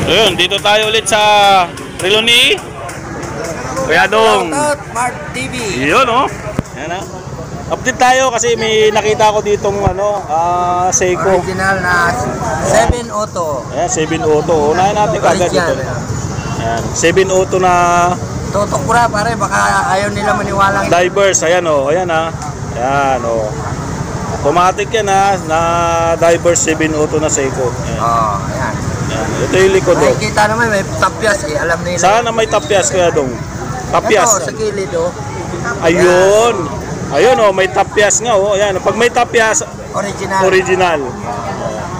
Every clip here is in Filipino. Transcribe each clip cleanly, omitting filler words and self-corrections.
Ayun, dito tayo ulit sa relo ni Kuya Dong. Smart TV. Yun, oh. Yan, ah. Update tayo kasi may nakita ko ditong Seiko. Original na 7 Auto. Ayan, 7 Auto. Unahin natin kagad ito. Ayan, 7 Auto na Totokura pare, baka ayaw nila maniwala. divers. Ayan, oh. Ayan, ah. Ayan, oh. Automatic yan, ah. Na divers 7 Auto na Seiko. Ayan. Oh, ayan. Ayan. Ito yung likod, oh. Nakikita naman may tapyas eh, alam nila. Sana may tapyas, Kuya Dong. Tapyas. Ito, sa gilid, oh. Ayun. Ayun, oh, may tapyas nga, oh. Ayan, pag may tapyas, Original. original.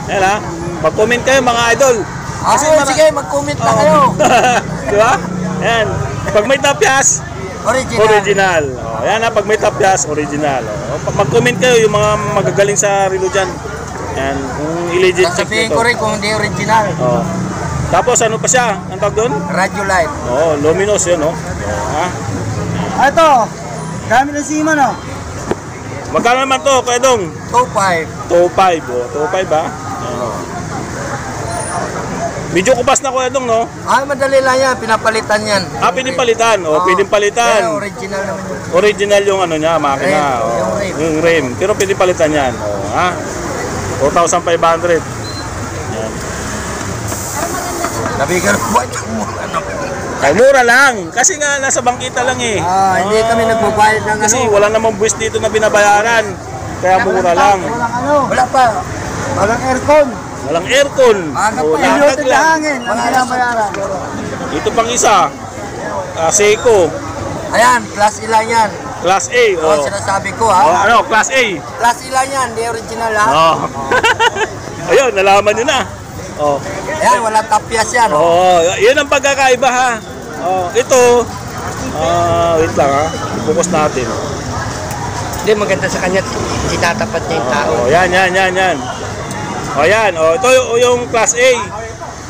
Ayan, ha. Mag-comment kayo, mga idol. Kasi sige, mag-comment na kayo. Di ba? Ayan. Pag may tapyas, Original. original. Oh, ayan, ha. Pag may tapyas, original. Oh, mag-comment kayo, yung mga magagaling sa relo dyan. Ayan, kung i-legit check Sasabihin nito. ko rin kung hindi original. Oh. Tapos, ano pa siya? Ang tawag doon? Radio light. Oh, luminous yun, oh. Ha? Ito, dami ng siman, oh. Magkano naman to, Kuya Dong? 2.5. 2.5, oh. 2.5, ha? Medyo kupas na, Kuya Dong, no? Ay, madali lang yan. Pinapalitan yan. Ah, pwedeng palitan. O, pwedeng Pero palitan. original naman yun. Original yung ano niya, makina. Rim, O, yung rim. yung rim. Pero pwedeng palitan yan. O, ha? 4,500. Yan. Sabi ka rin, buhay mo. Ay, mura lang. Kasi nga, nasa bangkita lang eh. Hindi kami nagbabayad ng Kasi wala namang buwis dito na binabayaran. Kaya mura lang. Wala pa. Walang aircon. Walang aircon. O, latag lang. Walang bayaran. Ito pang isa. Seiko. Ayan, class A lang yan. Class A. Oh, O, sinasabi ko o ha. ano, Class A. Class A lang yan, di original ha. Oh. Ayun, nalaman nyo na. Oh. Ayan, wala tapyas yan. Oh, yun ang pagkakaiba ha. Oh, ito. Wait lang ha. Focus natin. Hindi, maganda sa kanya, sinatapat niya yung tao. Oh, yan. Oh, yan. Oh, ito yung Class A.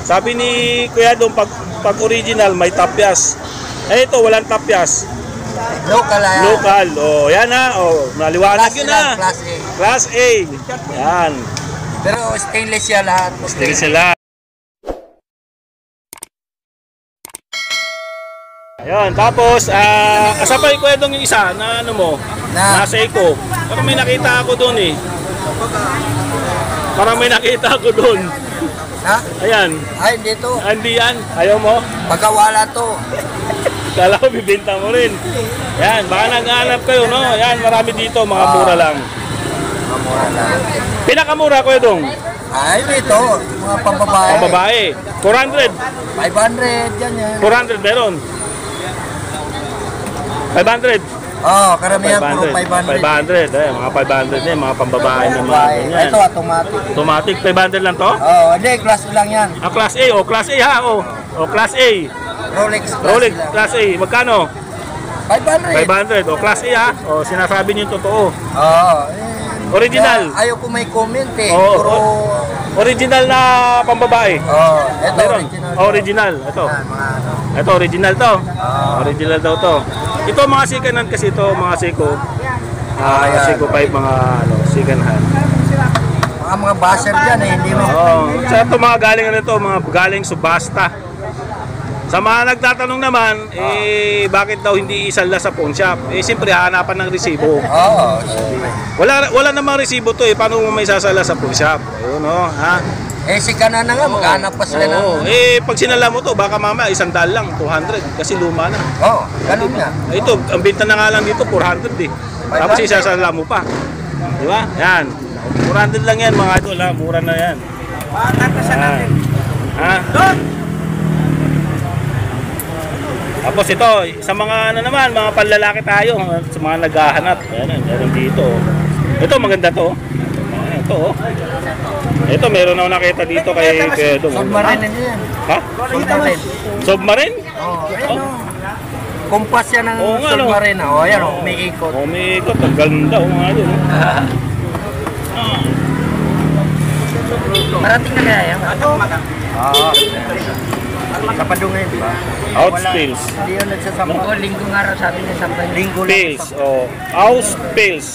Sabi ni Kuya Dong, pag original may tapyas. Eh ito, walang tapyas. Local yan. Local. Oh, yan ha. Oh, maliwanag yun ha. Class A. Class A. Yan. Pero stainless yan lahat. Stainless sila. Ayun, tapos kasabay ko yung isa na ano mo, na Seiko. Parang may nakita ako doon eh. Parang may nakita ako doon. Ha? Ayan. Ay, hindi to. Hindi yan. Ayaw mo? Pagkawala to. Kala ko bibenta mo rin. Yan, baka nag-aanap kayo, no? Yan, marami dito, mga mura lang. Mura lang. Pinakamura ko yung Ay, dito. Mga pambabae. babae. 400. 500, yan. 400 meron. 500. Oh, karamihan puro 500. 500. Mga 500 yan, mga pambabae na mga ganyan. Ito, automatic. Automatic, 500 lang to? Oh, hindi, class A lang yan. Class A, Class A ha, Class A. Rolex, Class A, magkano? 500. 500, Class A ha, sinasabi niyo yung totoo. Oo. Original. Ayaw ko may comment eh. Oo, Puro... Original na pambabae. Oo, ito Meron. original. Original, ito. Yan, mga ano. Ito, original to. Original daw to. Ito mga second hand kasi ito, mga Seiko. Yan. Seiko 5, mga second hand. Mga basher dyan eh, hindi mo. Sa ito mga galing mga galing subasta. Sa mga nagtatanong naman, bakit daw hindi isala sa pawn shop? Siyempre hanapan ng resibo. Oo. Wala namang resibo to paano mo may sasala sa pawn shop? Ayun ha. Si Kanan na nga, maghanap pa sila ng... Pag sinala mo to, baka mamaya 100 lang, 200 kasi luma na. Oo, ganun nga. Ito, ang benta na nga lang dito 400 eh. Tapos isasala mo pa. Di ba? Yan. 400 lang yan mga idol ha, mura na yan. Yan. Ha? Tapos ito, sa mga ano naman, mga panlalaki tayo, sa mga naghahanap. Yan dito. Ito maganda to. Ito Ito meron ako nakita dito kay Pedro. Submarine na yan. Ha? Submarine. Submarine? Oo. Kumpas yan ng submarine. O, ayan o, may ikot. May ikot. Ang ganda o nga yun. Marating na kaya yan? Oo. Kapadungay, di ba? Outspills. Hindi yun nagsasampa. Linggo nga raw sabi niya sampa. Linggo lang. Pills. Outspills.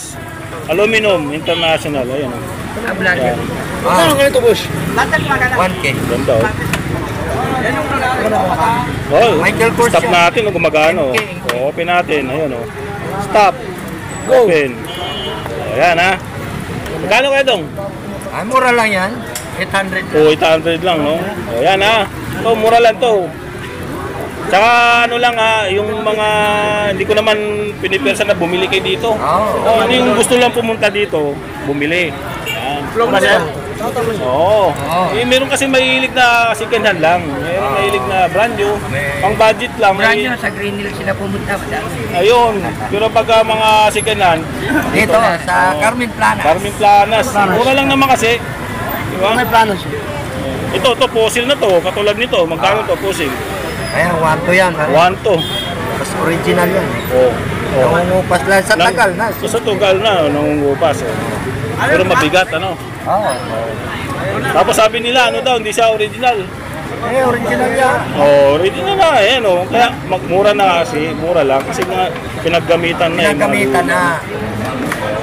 Aluminum International. Ayan. Vlogger. Ano nga ito, boss? 1K. Ganda o. Oh, Michael Kors stop yan. natin, oh, gumagano. MK. Oh, open natin, ayun oh. Stop. Open. Oh, ayan ha. Magkano kayo dong? Ay, mura lang yan. 800 Oh, 800 lang, no? Oh, ayan ha. Ito, mura lang to. Tsaka ano lang ha, yung mga hindi ko naman pinipersa na bumili kayo dito. Oh, ano yung gusto lang pumunta dito, bumili. Ayan. Oo. Eh, meron kasi mahilig na second hand lang. Meron mahilig na brand new. Pang budget lang. Brand new, sa Green Hill sila pumunta. Ayun. Pero pagka mga second hand, Dito, sa Carmen Plana. Carmen Planas. Mura lang naman kasi. Di ba? May plano siya. Ito, fossil na to. Katulad nito. Magkano to, fossil? Ayan, 1 yan. 1 to. Mas original yan. Oh. Nangungupas lang sa tagal na. Sa tagal na, nangungupas. Oh. Pero mabigat, ano? Oo. Tapos sabi nila, ano daw, hindi siya original. Eh, original yan. Oh, original na, eh, no? Kaya magmura na kasi, mura lang. Kasi nga, pinaggamitan na. Pinagamitan na.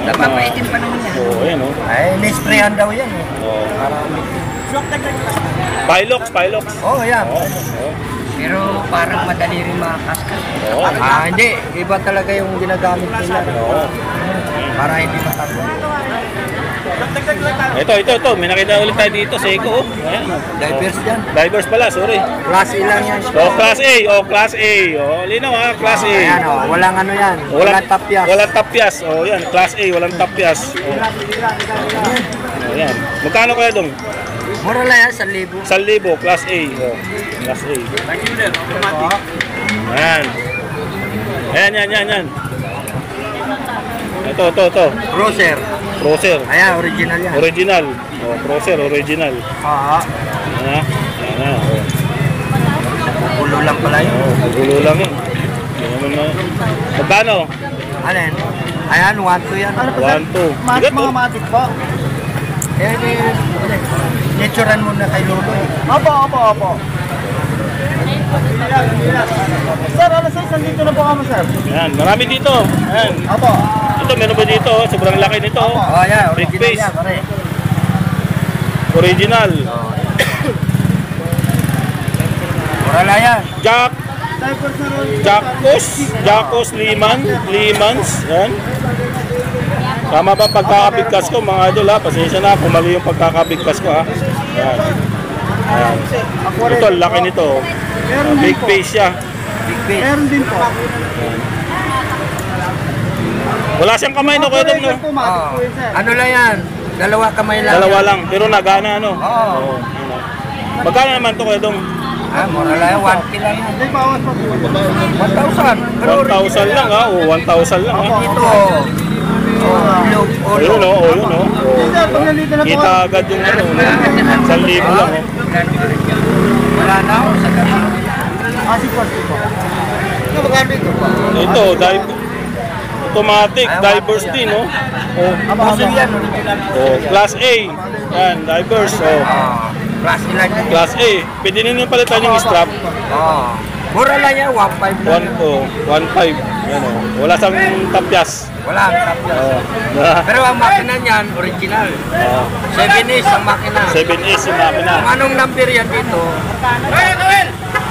Napapaitin pa naman yan. Oo, ayan, oh. Ay, nisprayan daw yan. Eh. Oh. Pilox. Oo, yan. Oh. Pero parang madali rin makakaskas. Oh. Hindi. Iba talaga yung ginagamit nila. Oh. Para hindi matagal. Ito. May nakita ulit tayo dito sa Eco. Oh. Ayan. Divers yan. Divers pala, sorry. Class A lang yan. Oh, Class A. Oh, Class A. Oh, linaw ha, Class A. Ayan o. Walang ano yan. Walang tapyas. Walang tapyas. Oh, yan. Class A, walang tapyas. Oh. Ayan. Magkano kaya dong? Mura lang yan. 1,000. 1,000, Class A. Oh, Class A. Ayan. Ayan. Ito. Cruiser. Crosser. Ayan, original yan. Original. Oh, Crosser, original. Oo. Ayan. Ayan. Oh. Ulo lang pala yun. Oh, magulo lang yun. Hindi naman na. Magkano? Alin? Ayan, 1,2 yan. 1, 2. Bigat oh. matik po. Eh, naturan mo na kay Lolo. Opo. Sir, alas 6, nandito na po kami, sir. Ayan, marami dito. Ayan. Opo. Ito, meron ba dito? Sobrang laki nito. Oh, yeah, Big original face. yan, pare. Original. Mura lang yan. Jacos Limans. Yan. Tama ba pagkakabigkas ko mga idol ha? Pasensya na kung mali yung pagkakabigkas ko ha. Yan. Ayan. Ito, laki nito. Big face siya. Big face. Meron din po. Wala siyang kamay no, kuya Dong, no? Oh. Ano lang yan? Dalawa kamay lang. Dalawa lang, pero nagana ano. Oo. Oo. Magkano naman to kuya Dong? Ah, mura lang yan. 1K lang yan. 1,000. Pero 1,000 lang ha. O, 1,000 lang ha. ito. Look, Ayun o, ayun o. Kita agad yung ano. 1,000 lang o. Wala na ako sa ganun. Ito, automatic, divers din no. Oh, Pusil yan, original. oh, Class A. Yan, divers. Oh. Class A lang yan. Class A. Pwede nyo palitan yung strap. Mura lang yan, 1,500 lang. 1.5. Yan o. Wala sang tapyas. Wala ang tapyas. Oh. Pero ang makina niyan, original. Oh. 7 is ang makina. 7S yung makina. Kung anong number yan dito,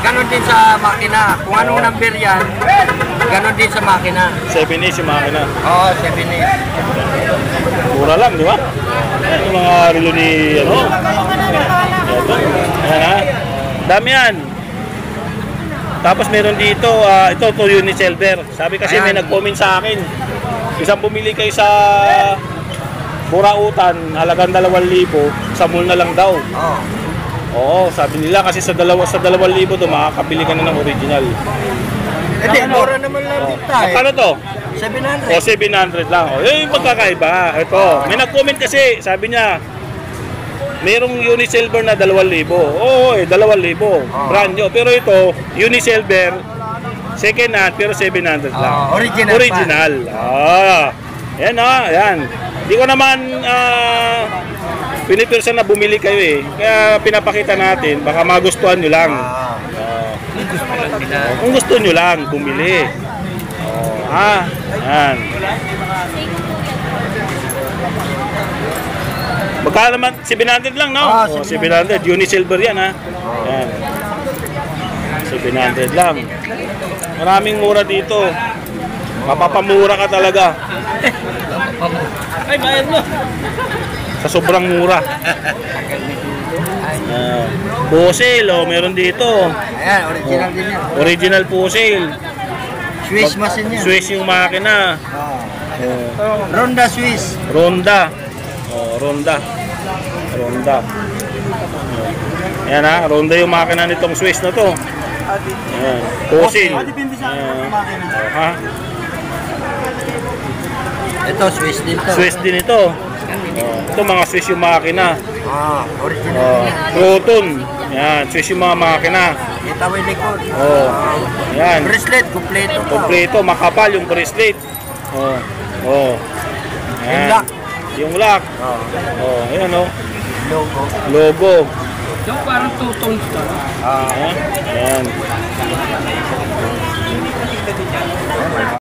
ganon din sa makina. Kung anong number yan, ganon din sa makina. 7S yung makina. Oo, 7 is. Mura lang, di ba? Yan yung mga relo ni, ano? Ayan ha. Dami yan. Tapos meron dito, ito to Unisilver. Sabi kasi may nag-comment sa akin. Isang bumili kayo sa Burautan, halagang 2,000, sa mall na lang daw. Oo. Oo, sabi nila kasi sa 2,000 doon makakabili ka na ng original. Hindi, mura naman lang din tayo. Ano to? 700. O 700 lang. O, yun yung pagkakaiba. Ito, may nag-comment kasi, sabi niya, merong Unisilver na 2,000. Oo, 2,000. Brand new. Pero ito, Unisilver, second hand, pero 700 lang. Original. Original. Yan yan. Hindi ko naman pinipirsa na bumili kayo eh. Kaya pinapakita natin, baka magustuhan nyo lang. Kung gusto nyo lang, bumili. Yan. Magkano naman? 700 lang, no? 700. Unisilver yan, ha? Yan. 700 lang. Maraming mura dito. Mapapamura ka talaga. Ay, bayad mo. Sa sobrang mura. Pusil, oh, meron dito. Ayan, original din yan. Original pusil. Swiss machine yan. Swiss yung makina. Ronda Swiss. Ronda. Oh, Ronda. Ronda. Ayan ha, Ronda yung makina nitong Swiss na to. Ayan. Pusil. Ayan. Ha? Ito, Swiss din to. Swiss din ito. Oh, ito mga Swiss yung makina. Original. Oh, Proton. Ayan, Swiss yung mga makina. Kita mo yung likod. Oh. Ayan. Bracelet, kompleto to. Kompleto, makapal yung bracelet. Oh. Oh. Yung Ayan. lock. Yung lock. Oh, ayan oh. Logo. Logo. Yung parang 2 tones to. Ayan. Ayan.